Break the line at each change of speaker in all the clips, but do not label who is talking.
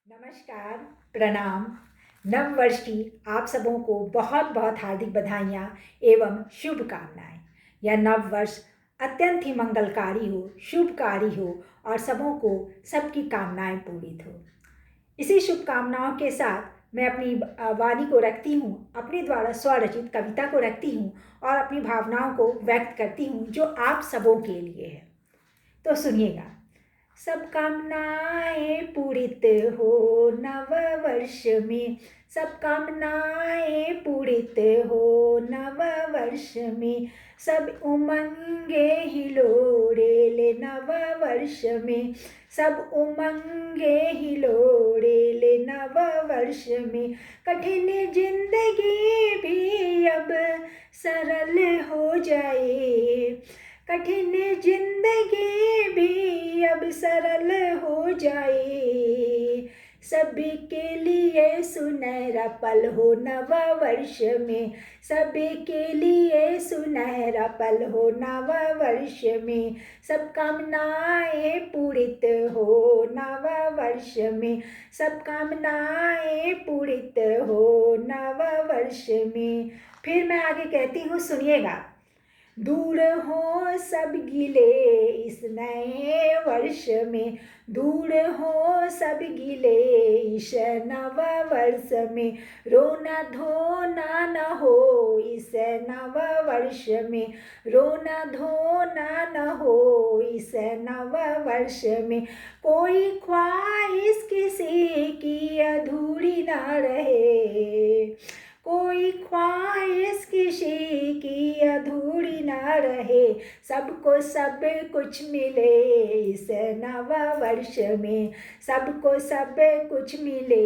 नमस्कार, प्रणाम। नव वर्ष की आप सबों को बहुत बहुत हार्दिक बधाइयाँ एवं शुभकामनाएं। यह नव वर्ष अत्यंत ही मंगलकारी हो, शुभकारी हो और सबों को सबकी कामनाएं पूरी हो। इसी शुभकामनाओं के साथ मैं अपनी वाणी को रखती हूँ, अपने द्वारा स्वरचित कविता को रखती हूँ और अपनी भावनाओं को व्यक्त करती हूँ जो आप सबों के लिए है। तो सुनिएगा। सब कामनाएं पूरित हो नव वर्ष में, सब कामनाएं पूरित हो नव वर्ष में, सब उमंगे हिलोरे ले नव वर्ष में, सब उमंगे हिलोरे ले नव वर्ष में। कठिन जिंदगी भी अब सरल हो जाए, कठिन जिंदगी भी अब सरल हो जाए, सभी के लिए सुनहरा पल हो नव वर्ष में, सभी के लिए सुनहरा पल हो नव वर्ष में। सब कामनाएं पूरित हो नव वर्ष में, सब कामनाएं पूरित हो नव वर्ष में। फिर मैं आगे कहती हूँ, सुनिएगा। दूर हो सब गिले इस नए वर्ष में, दूर हो सब गिले इस नव वर्ष में, रोना धोना न हो इस नव वर्ष में, रोना धोना न हो इस नव वर्ष में। कोई ख्वाहिश किसी की अधूरी न रहे, कोई ख्वाहिश किसी की अधूरी न रहे, सबको सब कुछ मिले इस नव वर्ष में, सबको सब कुछ मिले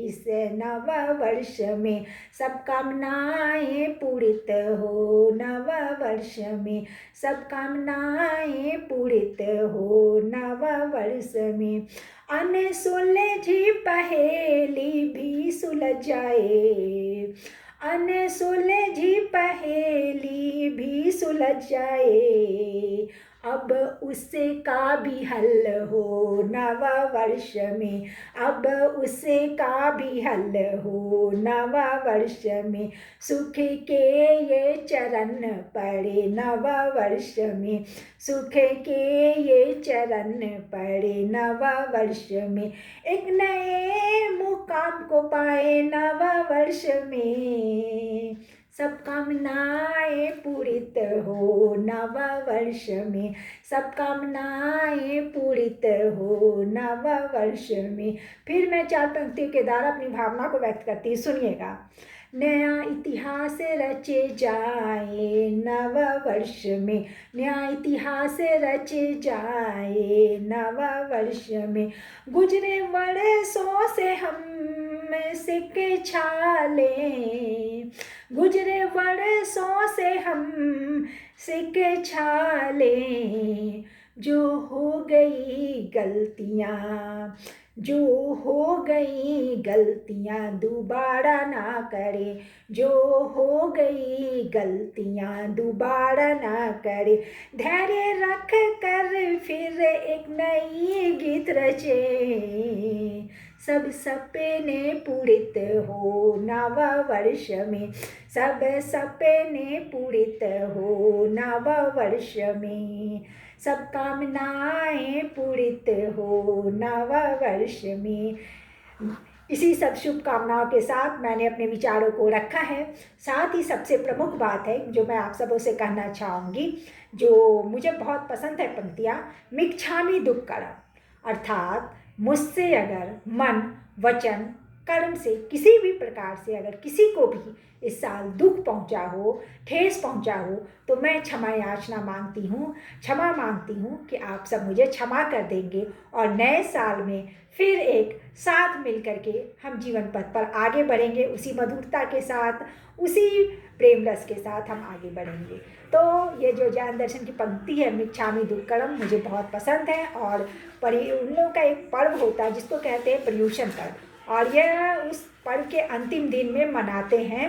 इस नव वर्ष में। सब कामनाएं पूरित हो नव वर्ष में, सब कामनाएं पूरित हो नव वर्ष में। अनसुलझी पहेली भी सुलझ जाए, अनसुलझी पहेली भी सुलझ जाए, अब उससे का भी हल हो नव वर्ष में, अब उससे का भी हल हो नव वर्ष में। सुख के ये चरण पड़े नव वर्ष में, सुख के ये चरण पड़े नव वर्ष में, एक नए मुकाम को पाए नव वर्ष में। सब कामनाएं पूरित हो नव वर्ष में, सब कामनाएं पूरित हो नव वर्ष में। फिर मैं 4 पंक्तियों के द्वारा अपनी भावना को व्यक्त करती हूँ, सुनिएगा। नया इतिहास रचे जाए नव वर्ष में, नया इतिहास रचे जाए नव वर्ष में। गुजरे वर्षों से हम सीख छाले, गुजरे वर्षों से हम सीख छाले, जो हो गई गलतियाँ, जो हो गई गलतियाँ दोबारा ना करे, जो हो गई गलतियाँ दोबारा ना करे। धैर्य रख कर फिर एक नई गीत रचे, सब सपने पूरित हो नव वर्ष में, सब सपने पूरित हो नव वर्ष में। सब कामनाएं पूरित हो नव वर्ष में। इसी सब शुभकामनाओं के साथ मैंने अपने विचारों को रखा है। साथ ही सबसे प्रमुख बात है जो मैं आप सबों से कहना चाहूँगी, जो मुझे बहुत पसंद है पंक्तियाँ, मिच्छामि दुक्कड़म, अर्थात मुझसे अगर मन, वचन, कर्म से किसी भी प्रकार से अगर किसी को भी इस साल दुख पहुंचा हो, ठेस पहुंचा हो, तो मैं क्षमा याचना मांगती हूँ, क्षमा मांगती हूँ कि आप सब मुझे क्षमा कर देंगे और नए साल में फिर एक साथ मिल करके हम जीवन पथ पर आगे बढ़ेंगे, उसी मधुरता के साथ, उसी प्रेम रस के साथ हम आगे बढ़ेंगे। तो ये जो ज्ञान दर्शन की पंक्ति है मिच्छामि दुक्कड़म मुझे बहुत पसंद है। और उन लोगों का एक पर्व होता है जिसको कहते हैं पर्युषण पर्व, और यह उस पर्व के अंतिम दिन में मनाते हैं,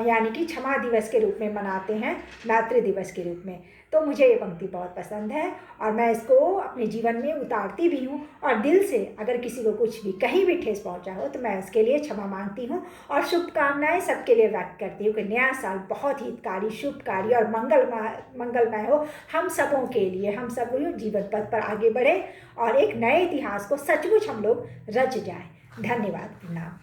यानी कि क्षमा दिवस के रूप में मनाते हैं, मातृ दिवस के रूप में। तो मुझे ये पंक्ति बहुत पसंद है और मैं इसको अपने जीवन में उतारती भी हूँ, और दिल से अगर किसी को कुछ भी कहीं भी ठेस पहुँचा हो तो मैं उसके लिए क्षमा मांगती हूँ और शुभकामनाएं सबके लिए व्यक्त करती हूँ कि नया साल बहुत हितकारी, शुभकारी और मंगलमय हो हम सबों के लिए। हम सब जीवन पथ पर आगे बढ़े और एक नए इतिहास को सचमुच हम लोग रच जाएं। धन्यवाद। प्रणाम।